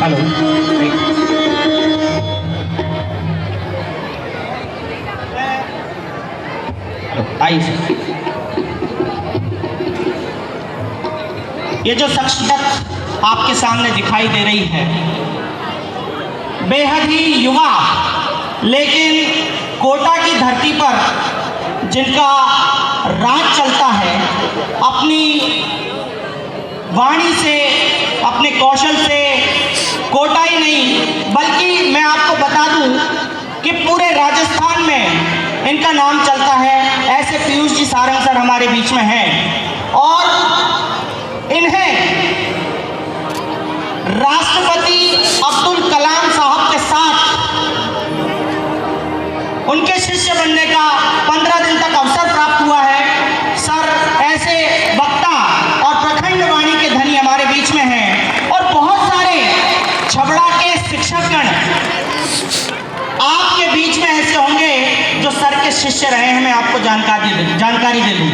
Hello, आइए sir. ये जो शख्सियत आपके सामने दिखाई दे रही है, बेहद ही युवा लेकिन कोटा की धरती पर जिनका राज चलता है, अपनी वाणी से, अपने कौशल से कोटा ही नहीं बल्कि मैं आपको बता दूं कि पूरे राजस्थान में इनका नाम चलता है। ऐसे पीयूष जी सारंग सर हमारे बीच में हैं और इन्हें राष्ट्रपति अब्दुल कलाम साहब के साथ उनके शिष्य बनने का 15 दिन तक अवसर प्राप्त हुआ है। सर ऐसे वक्ता और प्रखंड वाणी के धनी हमारे बीच में हैं और बहुत सारे छबड़ा के शिक्षकगण आपके बीच में ऐसे होंगे जो सर के शिष्य रहे हैं। मैं आपको जानकारी दे दूं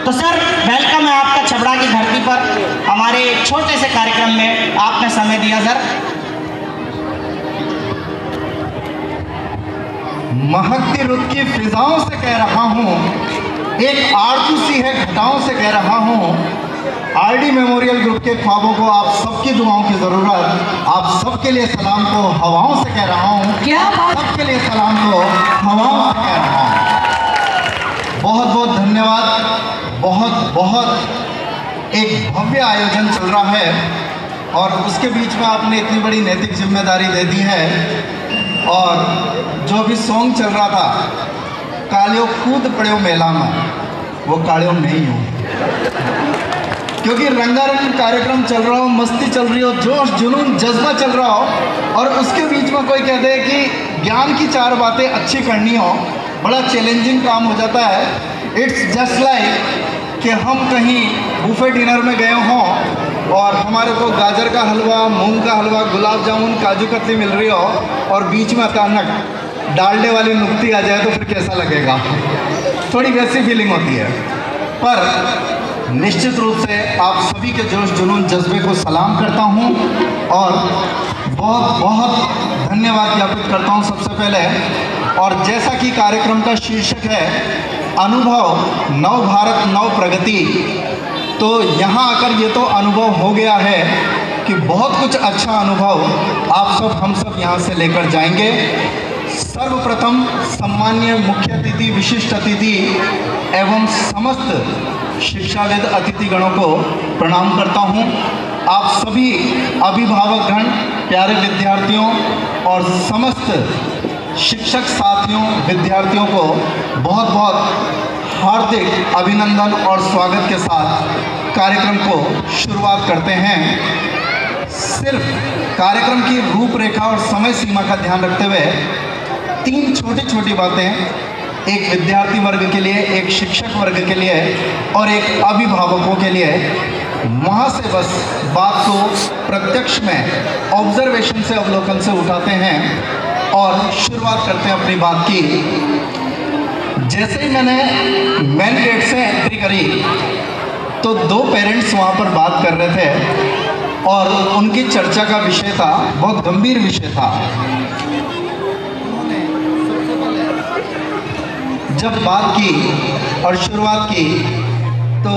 तो सर वेलकम है आपका छबड़ा की धरती पर हमारे छोटे से कार्यक्रम में आपने समय दिया। सर महकती रुत की फिजाओं से कह रहा हूँ, एक आरजू सी है घटाओं से कह रहा हूँ। आरडी मेमोरियल ग्रुप के ख्वाबों को आप सबकी दुआओं की ज़रूरत, आप सबके लिए सलाम को हवाओं से कह रहा हूँ। क्या बात, सबके लिए सलाम को हवाओं से कह रहा हूँ। बहुत बहुत धन्यवाद। बहुत बहुत एक भव्य आयोजन चल रहा है और उसके बीच में आपने इतनी बड़ी नैतिक जिम्मेदारी दे दी है। और जो भी सॉन्ग चल रहा था, कालियो कूद पड़े मेला में, वो कालियो नहीं हूँ, क्योंकि रंगारंग कार्यक्रम चल रहा हो, मस्ती चल रही हो, जोश जुनून जज्बा चल रहा हो और उसके बीच में कोई कह दे कि ज्ञान की 4 बातें अच्छी करनी हो, बड़ा चैलेंजिंग काम हो जाता है। इट्स जस्ट लाइक कि हम कहीं बुफे डिनर में गए हों और हमारे को गाजर का हलवा, मूंग का हलवा, गुलाब जामुन, काजू कतली मिल रही हो और बीच में अचानक डालडे वाली नुक्ती आ जाए तो फिर कैसा लगेगा? थोड़ी वैसी फीलिंग होती है। पर निश्चित रूप से आप सभी के जोश जुनून जज्बे को सलाम करता हूं और बहुत बहुत धन्यवाद ज्ञापित करता हूं सबसे पहले। और जैसा कि कार्यक्रम का शीर्षक है अनुभव नव भारत नव प्रगति, तो यहाँ आकर ये तो अनुभव हो गया है कि बहुत कुछ अच्छा अनुभव आप सब हम सब यहाँ से लेकर जाएंगे। सर्वप्रथम सम्माननीय मुख्य अतिथि, विशिष्ट अतिथि एवं समस्त शिक्षाविद अतिथिगणों को प्रणाम करता हूँ। आप सभी अभिभावकगण, प्यारे विद्यार्थियों और समस्त शिक्षक साथियों, विद्यार्थियों को बहुत बहुत हार्दिक अभिनंदन और स्वागत के साथ कार्यक्रम को शुरुआत करते हैं। सिर्फ कार्यक्रम की रूपरेखा और समय सीमा का ध्यान रखते हुए 3 छोटी छोटी बातें, एक विद्यार्थी वर्ग के लिए, एक शिक्षक वर्ग के लिए और एक अभिभावकों के लिए, वहाँ से बस बात को प्रत्यक्ष में ऑब्जर्वेशन से, अवलोकन से उठाते हैं और शुरुआत करते हैं अपनी बात की। जैसे ही मैंने मेन गेट से एंट्री करी तो 2 पेरेंट्स वहाँ पर बात कर रहे थे और उनकी चर्चा का विषय था, बहुत गंभीर विषय था। जब बात की और शुरुआत की तो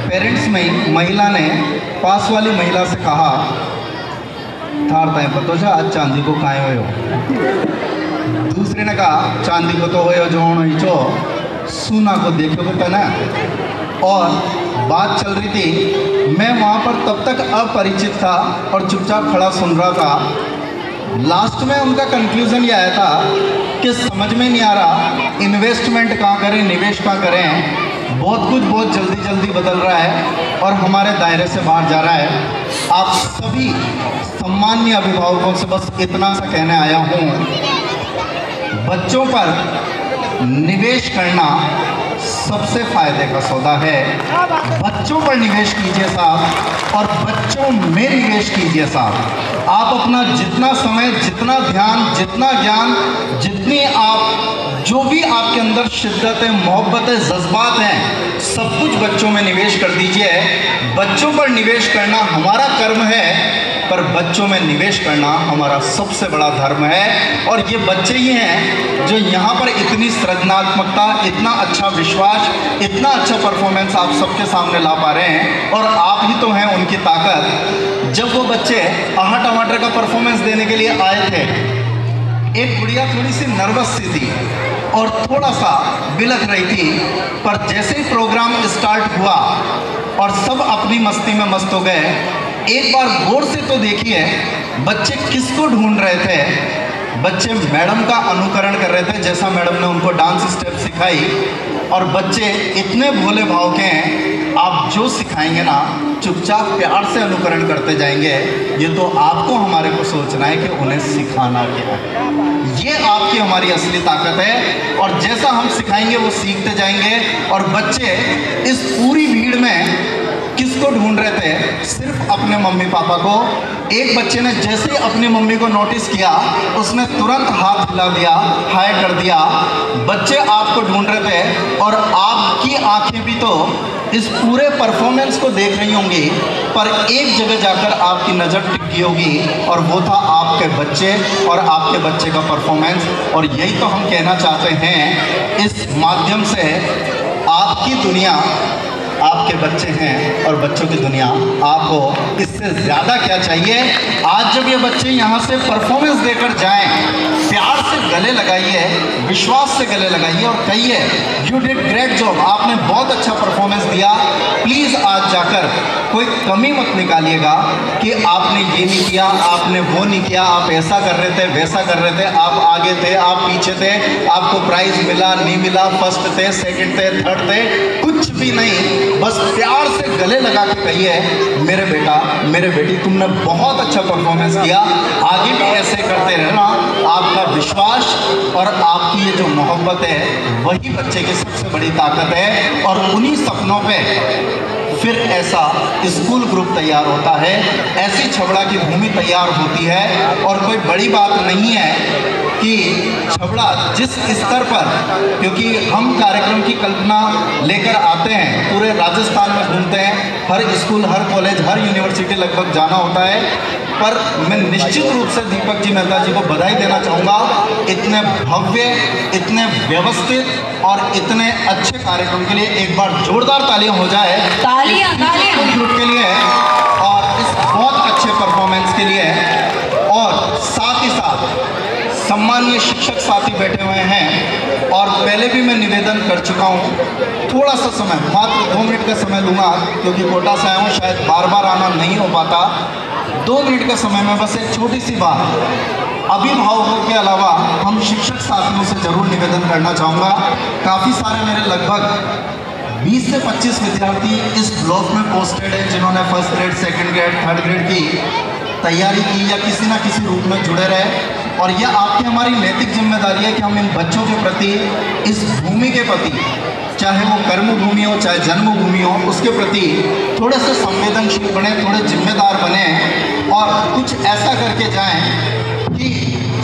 पेरेंट्स में महिला ने, पास वाली महिला से कहा, थार ताए पतो जा आज चांदी को काहे हो? दूसरे ने कहा, चांदी को तो हो जो चो सोना को देखो तो पहना। और बात चल रही थी, मैं वहाँ पर तब तक अपरिचित था और चुपचाप खड़ा सुन रहा था। लास्ट में उनका कंक्लूजन ये आया था कि समझ में नहीं आ रहा इन्वेस्टमेंट कहाँ करें, निवेश कहाँ करें, बहुत कुछ बहुत जल्दी जल्दी बदल रहा है और हमारे दायरे से बाहर जा रहा है। आप सभी सम्माननीय अभिभावकों से बस इतना सा कहने आया हूँ, बच्चों पर निवेश करना सबसे फायदे का सौदा है। बच्चों पर निवेश कीजिए साहब और बच्चों में निवेश कीजिए साहब। आप अपना जितना समय, जितना ध्यान, जितना ज्ञान, जितनी आप जो भी आपके अंदर शिद्दत है, मोहब्बत है, जज्बात हैं, सब कुछ बच्चों में निवेश कर दीजिए। बच्चों पर निवेश करना हमारा कर्म है पर बच्चों में निवेश करना हमारा सबसे बड़ा धर्म है। और ये बच्चे ही हैं जो यहाँ पर इतनी सृजनात्मकता, इतना अच्छा विश्वास, इतना अच्छा परफॉर्मेंस आप सबके सामने ला पा रहे हैं। और आप ही तो हैं उनकी ताकत। जब वो बच्चे आहा टमाटर का परफॉर्मेंस देने के लिए आए थे, एक गुड़िया थोड़ी सी नर्वस सी थी और थोड़ा सा बिलख रही थी, पर जैसे ही प्रोग्राम स्टार्ट हुआ और सब अपनी मस्ती में मस्त हो गए, एक बार गौर से तो देखिए बच्चे किसको ढूंढ रहे थे। बच्चे मैडम का अनुकरण कर रहे थे, जैसा मैडम ने उनको डांस स्टेप सिखाई। और बच्चे इतने भोले भाव के हैं, आप जो सिखाएंगे ना चुपचाप प्यार से अनुकरण करते जाएंगे। ये तो आपको हमारे को सोचना है कि उन्हें सिखाना क्या है। ये आपकी हमारी असली ताकत है। और जैसा हम सिखाएंगे वो सीखते जाएंगे। और बच्चे इस पूरी भीड़ में किसको ढूंढ रहे थे? सिर्फ अपने मम्मी पापा को। एक बच्चे ने जैसे ही अपनी मम्मी को नोटिस किया, उसने तुरंत हाथ हिला दिया, हाय कर दिया। बच्चे आपको ढूंढ रहे थे और आपकी आंखें भी तो इस पूरे परफॉर्मेंस को देख रही होंगी, पर एक जगह जाकर आपकी नज़र टिकी होगी और वो था आपके बच्चे और आपके बच्चे का परफॉर्मेंस। और यही तो हम कहना चाहते हैं इस माध्यम से, आपकी दुनिया आपके बच्चे हैं और बच्चों की दुनिया आपको। इससे ज़्यादा क्या चाहिए? आज जब ये बच्चे यहाँ से परफॉर्मेंस देकर जाएं, प्यार से गले लगाइए, विश्वास से गले लगाइए और कहिए यू डिड ग्रेट जॉब, आपने बहुत अच्छा परफॉर्मेंस दिया। प्लीज़ आज जाकर कोई कमी मत निकालिएगा कि आपने ये नहीं किया, आपने वो नहीं किया, आप ऐसा कर रहे थे, वैसा कर रहे थे, आप आगे थे, आप पीछे थे, आपको प्राइज़ मिला नहीं मिला, फर्स्ट थे, सेकंड थे, थर्ड थे, कुछ भी नहीं। बस प्यार से गले लगा के कहिए मेरे बेटा, मेरे बेटी, तुमने बहुत अच्छा परफॉर्मेंस किया, आगे भी ऐसे करते रहना। आपका विश्वास और आपकी ये जो मोहब्बत है वही बच्चे की सबसे बड़ी ताकत है। और उन्हीं सपनों पे फिर ऐसा स्कूल ग्रुप तैयार होता है, ऐसी छबड़ा की भूमि तैयार होती है। और कोई बड़ी बात नहीं है कि छबड़ा जिस स्तर पर, क्योंकि हम कार्यक्रम की कल्पना लेकर आते हैं, पूरे राजस्थान में घूमते हैं, हर स्कूल, हर कॉलेज, हर यूनिवर्सिटी लगभग जाना होता है। पर मैं निश्चित रूप से दीपक जी मेहता जी को बधाई देना चाहूँगा, इतने भव्य, इतने व्यवस्थित और इतने अच्छे कार्यक्रम के लिए एक बार जोरदार तालियां हो जाए तालियां ग्रुप के लिए और इस बहुत अच्छे परफॉर्मेंस के लिए। और साथ ही साथ सम्मानीय शिक्षक साथी बैठे हुए हैं और पहले भी मैं निवेदन कर चुका हूँ, थोड़ा सा समय, मात्र 2 मिनट का समय लूँगा क्योंकि कोटा से आया हूँ, शायद बार बार आना नहीं हो पाता। 2 मिनट का समय में बस एक छोटी सी बात अभिभावकों के अलावा हम शिक्षक साथियों से जरूर निवेदन करना चाहूँगा। काफ़ी सारे मेरे लगभग 20 से 25 विद्यार्थी इस ब्लॉक में पोस्टेड हैं जिन्होंने first grade, second grade, third grade की तैयारी की या किसी ना किसी रूप में जुड़े रहे। और यह आपकी हमारी नैतिक जिम्मेदारी है कि हम इन बच्चों के प्रति, इस भूमि के प्रति, चाहे वो कर्म भूमि हो चाहे जन्मभूमि हो, उसके प्रति थोड़े से संवेदनशील बने, थोड़े जिम्मेदार बने और कुछ ऐसा करके जाएं कि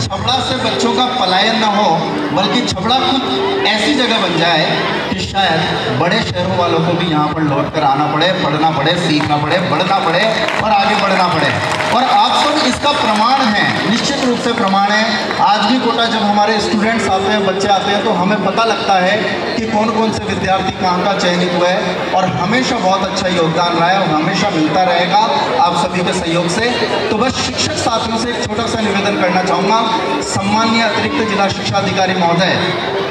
छबड़ा से बच्चों का पलायन ना हो, बल्कि छबड़ा खुद ऐसी जगह बन जाए कि शायद बड़े शहरों वालों को भी यहाँ पर लौट कर आना पड़े, पढ़ना पड़े, सीखना पड़े, बढ़ना पड़े और आगे बढ़ना पड़े। और आप सब इसका प्रमाण हैं, निश्चित रूप से प्रमाण है। आज भी कोटा जब हमारे स्टूडेंट्स आते हैं, बच्चे आते हैं, तो हमें पता लगता है कि कौन कौन से विद्यार्थी कहाँ का चयनित हुए हैं और हमेशा बहुत अच्छा योगदान रहा है और हमेशा मिलता रहेगा आप सभी के सहयोग से। तो बस शिक्षक साथियों से एक छोटा सा निवेदन करना चाहूँगा। सम्मानीय अतिरिक्त जिला शिक्षा अधिकारी महोदय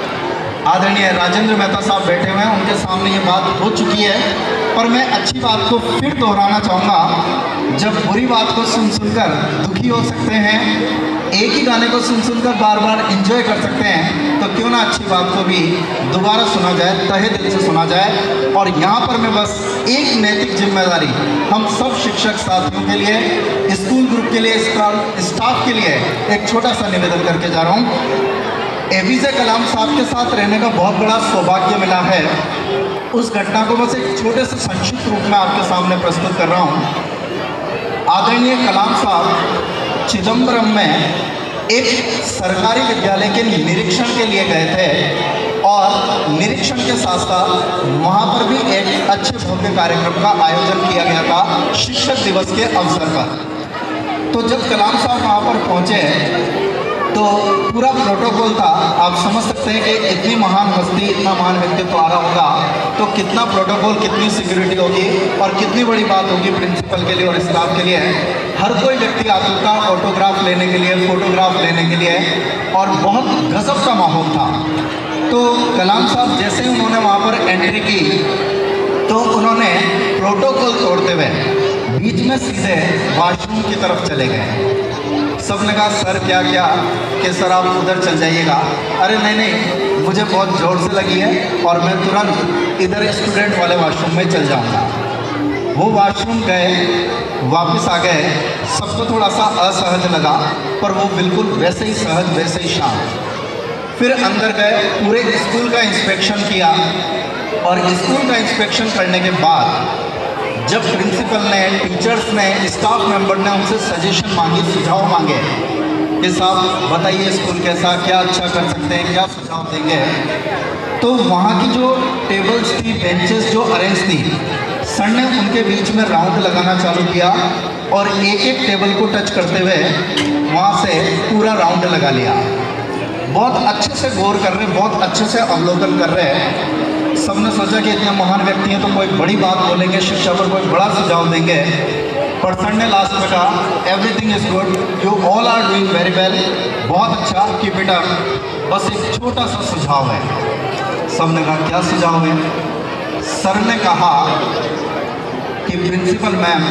आदरणीय राजेंद्र मेहता साहब बैठे हुए हैं, उनके सामने ये बात हो चुकी है, पर मैं अच्छी बात को फिर दोहराना चाहूँगा। जब बुरी बात को सुन सुनकर दुखी हो सकते हैं, एक ही गाने को सुन सुनकर बार बार एंजॉय कर सकते हैं, तो क्यों ना अच्छी बात को भी दोबारा सुना जाए, तहे दिल से सुना जाए। और यहाँ पर मैं बस एक नैतिक जिम्मेदारी हम सब शिक्षक साथियों के लिए, स्कूल ग्रुप के लिए, स्टाफ के लिए एक छोटा सा निवेदन करके जा रहा हूँ। APJ कलाम साहब के साथ रहने का बहुत बड़ा सौभाग्य मिला है। उस घटना को बस एक छोटे से संक्षिप्त रूप में आपके सामने प्रस्तुत कर रहा हूँ। आदरणीय कलाम साहब चिदम्बरम में एक सरकारी विद्यालय के निरीक्षण के लिए गए थे और निरीक्षण के साथ साथ वहाँ पर भी एक अच्छे भव्य कार्यक्रम का आयोजन किया गया था शिक्षक दिवस के अवसर पर। तो जब कलाम साहब वहाँ पर पहुँचे तो पूरा प्रोटोकॉल था। आप समझ सकते हैं कि इतनी महान हस्ती, इतना महान व्यक्तित्व आ रहा होगा तो कितना प्रोटोकॉल, कितनी सिक्योरिटी होगी और कितनी बड़ी बात होगी प्रिंसिपल के लिए और स्टाफ के लिए। हर कोई व्यक्ति आतुर था ऑटोग्राफ लेने के लिए, फोटोग्राफ लेने के लिए, और बहुत गजब का माहौल था। तो कलाम साहब जैसे ही उन्होंने वहाँ पर एंट्री की तो उन्होंने प्रोटोकॉल तोड़ते हुए बीच में सीधे वॉशरूम की तरफ चले गए। सब ने कहा सर क्या क्या, कि सर आप उधर चल जाइएगा। अरे नहीं नहीं, मुझे बहुत ज़ोर से लगी है और मैं तुरंत इधर स्टूडेंट वाले वॉशरूम में चल जाऊंगा। वो वॉशरूम गए, वापस आ गए। सबको थोड़ा सा असहज लगा, पर वो बिल्कुल वैसे ही सहज, वैसे ही शांत। फिर अंदर गए, पूरे स्कूल का इंस्पेक्शन किया, और स्कूल का इंस्पेक्शन करने के बाद जब प्रिंसिपल ने, टीचर्स ने, स्टाफ मेंबर ने उनसे सजेशन मांगी, सुझाव मांगे कि साहब बताइए स्कूल कैसा, क्या अच्छा कर सकते हैं, क्या सुझाव देंगे, तो वहाँ की जो टेबल्स थी, बेंचेस जो अरेंज थी, सर ने उनके बीच में राउंड लगाना चालू किया और एक एक टेबल को टच करते हुए वहाँ से पूरा राउंड लगा लिया। बहुत अच्छे से गौर कर रहे, बहुत अच्छे से अवलोकन कर रहे हैं। सबने सोचा कि इतने महान व्यक्ति हैं तो कोई बड़ी बात बोलेंगे, शिक्षा पर कोई बड़ा सुझाव देंगे, पर सर ने लास्ट में कहा everything is good, you all are doing very well, बहुत अच्छा, कीप इट अप, बस एक छोटा सा सुझाव है। सबने कहा क्या सुझाव है? सर ने कहा कि प्रिंसिपल मैम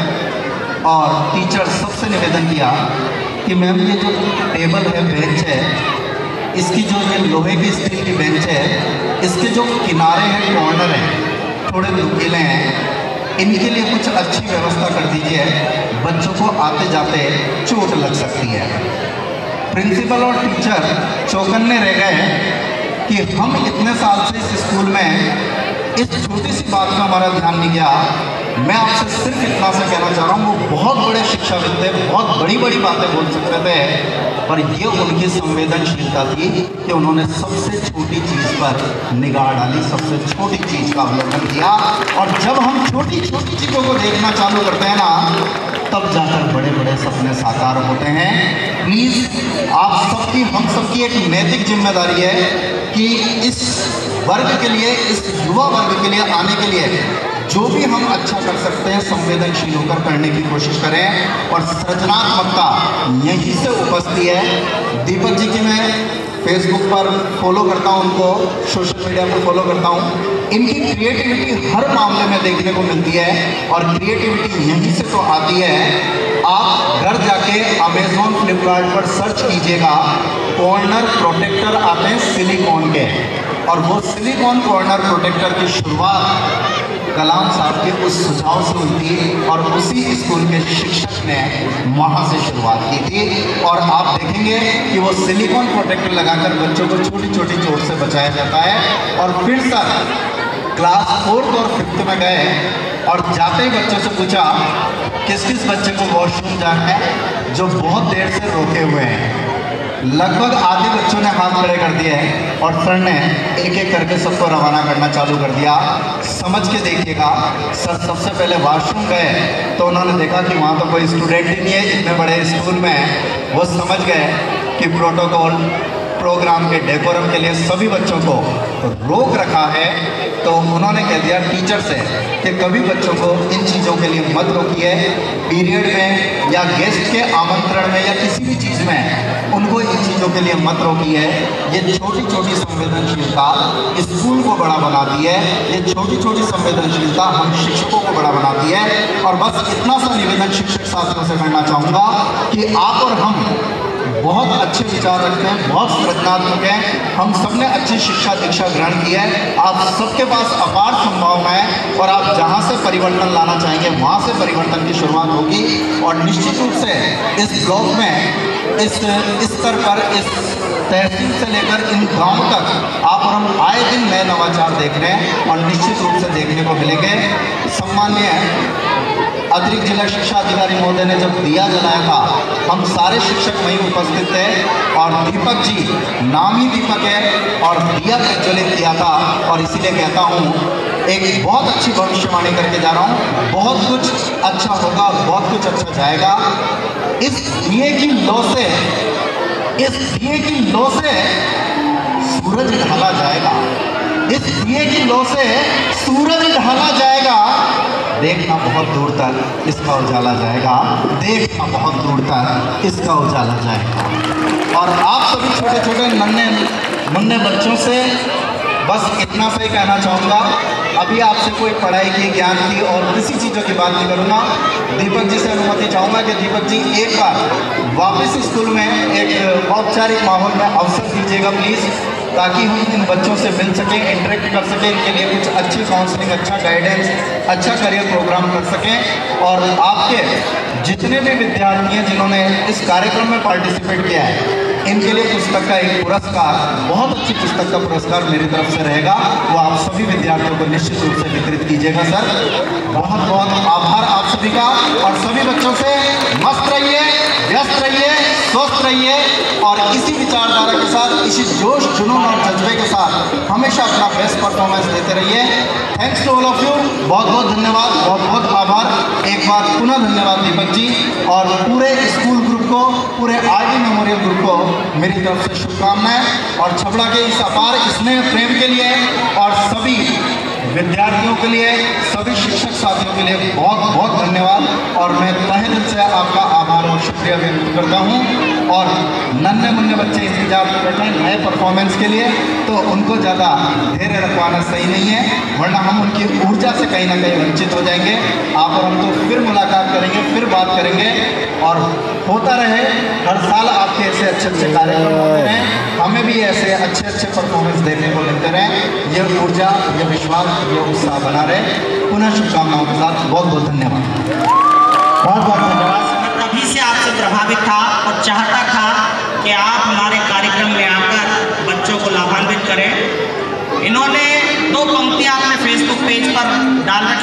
और टीचर सबसे निवेदन किया कि मैम ये जो टेबल है, बेंच है, इसकी जो ये लोहे की स्टील की बेंच है, इसके जो किनारे हैं, कॉर्नर हैं, थोड़े नुकीले हैं, इनके लिए कुछ अच्छी व्यवस्था कर दीजिए, बच्चों को आते जाते चोट लग सकती है। प्रिंसिपल और टीचर चौकन्ने रह गए कि हम इतने साल से इस स्कूल में इस छोटी सी बात का हमारा ध्यान नहीं गया। मैं आपसे सिर्फ इतना सा कहना चाह रहा हूँ, वो बहुत बड़े शिक्षाविद थे, बहुत बड़ी बड़ी बातें बोल सकते थे, पर ये उनकी संवेदनशीलता थी कि उन्होंने सबसे छोटी चीज़ पर निगाह डाली, सबसे छोटी चीज़ का अवलोकन किया। और जब हम छोटी छोटी चीज़ों को देखना चालू करते हैं ना, तब जाकर बड़े बड़े सपने साकार होते हैं। प्लीज़ आप सबकी, हम सबकी एक नैतिक जिम्मेदारी है कि इस वर्ग के लिए, इस युवा वर्ग के लिए, आने के लिए जो भी हम अच्छा कर सकते हैं संवेदनशील होकर करने की कोशिश करें। और सृजनात्मकता यहीं से उपजती है। दीपक जी की मैं फेसबुक पर फॉलो करता हूँ, उनको सोशल मीडिया पर फॉलो करता हूँ। इनकी क्रिएटिविटी हर मामले में देखने को मिलती है, और क्रिएटिविटी यहीं से तो आती है। आप घर जाके अमेज़ॉन, फ्लिपकार्ट पर सर्च कीजिएगा, कॉर्नर प्रोटेक्टर आते हैं सिलिकॉन के, और वो सिलिकॉन कॉर्नर प्रोटेक्टर की शुरुआत कलाम साहब के उस सुझाव से हुई थी, और उसी स्कूल के शिक्षक ने वहाँ से शुरुआत की थी। और आप देखेंगे कि वो सिलिकॉन प्रोटेक्टर लगाकर बच्चों को छोटी छोटी चोट से बचाया जाता है। और फिर सर क्लास 4th और 5th में गए, और जाते ही बच्चों से पूछा किस किस बच्चे को वॉशरूम जाना है, जो बहुत देर से रोके हुए हैं। लगभग आधे बच्चों ने हाथ खड़े कर दिए, और सर ने एक एक करके सबको रवाना करना चालू कर दिया। समझ के देखिएगा, सर सबसे पहले वॉशरूम गए तो उन्होंने देखा कि वहाँ तो कोई स्टूडेंट ही नहीं है, इतने बड़े स्कूल में। वो समझ गए कि प्रोटोकॉल, प्रोग्राम के डेकोरम के लिए सभी बच्चों को रोक रखा है, तो उन्होंने कह दिया टीचर से कि कभी बच्चों को इन चीज़ों के लिए मत रोकिए। पीरियड में या गेस्ट के आमंत्रण में या किसी भी चीज़ में उनको इन चीज़ों के लिए मत रोकिए। ये छोटी छोटी संवेदनशीलता स्कूल को बड़ा बनाती है, ये छोटी छोटी संवेदनशीलता हम शिक्षकों को बड़ा बनाती है। और बस इतना सा निवेदन शिक्षक साथियों से करना चाहूँगा कि आप और हम बहुत अच्छे विचार रखते हैं, बहुत सृजनात्मक हैं, हम सबने अच्छी शिक्षा दीक्षा ग्रहण की है। आप सबके पास अपार संभावना है, और आप जहाँ से परिवर्तन लाना चाहेंगे वहाँ से परिवर्तन की शुरुआत होगी। और निश्चित रूप से इस ब्लॉक में, इस स्तर पर, इस तहसील से लेकर इन गाँव तक आप और हम आए दिन नए नवाचार देख रहे हैं, और निश्चित रूप से देखने को मिलेंगे। सम्मान्य अतिरिक्त जिला शिक्षा अधिकारी महोदय ने जब दिया जलाया था, हम सारे शिक्षक वहीं उपस्थित थे, और दीपक जी, नाम ही दीपक है, और दिया प्रज्वलित किया था। और इसीलिए कहता हूँ एक बहुत अच्छी भविष्यवाणी करके जा रहा हूँ, बहुत कुछ अच्छा होगा, बहुत कुछ अच्छा जाएगा। इस दिए की लौ से, इस दिए की लौ से सूरज ढला जाएगा, इस दिए की लौ से सूरज ढला जाएगा। देखना बहुत दूर तक इसका उजाला जाएगा, देखना बहुत दूर तक इसका उजाला जाएगा। और आप सभी छोटे छोटे नन्हे मुन्ने बच्चों से बस इतना से ही कहना चाहूँगा, अभी आपसे कोई पढ़ाई की, ज्ञान की और किसी चीज़ों की बात नहीं करूँगा। दीपक जी से अनुमति चाहूँगा कि दीपक जी एक बार वापस स्कूल में एक औपचारिक माहौल में अवसर दीजिएगा प्लीज़, ताकि हम इन बच्चों से मिल सकें, इंटरेक्ट कर सकें, इनके लिए कुछ अच्छी काउंसलिंग, अच्छा गाइडेंस, अच्छा करियर प्रोग्राम कर सकें। और आपके जितने भी विद्यार्थी हैं जिन्होंने इस कार्यक्रम में पार्टिसिपेट किया है, इनके लिए पुस्तक का एक पुरस्कार, बहुत अच्छी पुस्तक का पुरस्कार मेरी तरफ से रहेगा, वो आप सभी विद्यार्थियों को निश्चित रूप से वितरित कीजिएगा सर। बहुत बहुत आभार आप सभी का। और सभी बच्चों से मस्त रहिए, व्यस्त रहिए, स्वस्थ रहिए और इसी विचारधारा के साथ, इसी जोश जुनून और जज्बे के साथ हमेशा अपना बेस्ट परफॉर्मेंस देते रहिए। Thanks to all of you, बहुत बहुत धन्यवाद, बहुत बहुत आभार। एक बार पुनः धन्यवाद दीपक जी और पूरे स्कूल ग्रुप को, पूरे आरडी मेमोरियल ग्रुप को मेरी तरफ से शुभकामनाएं। और छपड़ा के इस अपार स्नेह प्रेम के लिए और सभी विद्यार्थियों के लिए, सभी शिक्षक साथियों के लिए बहुत बहुत धन्यवाद। और मैं तहे दिल से आपका आभार और शुक्रिया व्यक्त करता हूँ। और नन्हे मुन्ने बच्चे इंतजार कर बैठे हैं नए परफॉर्मेंस के लिए, तो उनको ज़्यादा धैर्य रखवाना सही नहीं है, वरना हम उनकी ऊर्जा से कहीं ना कहीं वंचित हो जाएंगे। आप और हम तो फिर मुलाकात करेंगे, फिर बात करेंगे और होता रहे, हर साल आपके ऐसे अच्छे अच्छे कार्यक्रम होते रहें, हमें भी ऐसे अच्छे अच्छे परफॉर्मेंस देखने को मिलते रहें। ये ऊर्जा, ये विश्वास, ये उत्साह बना रहे। पुनः शुभकामनाओं के साथ बहुत बहुत धन्यवाद। बहुत बहुत धन्यवाद। मैं तभी से आपसे प्रभावित था और चाहता था कि आप हमारे कार्यक्रम में आकर बच्चों को लाभान्वित करें। इन्होंने 2 पंक्तियाँ अपने फेसबुक पेज पर डाल रखी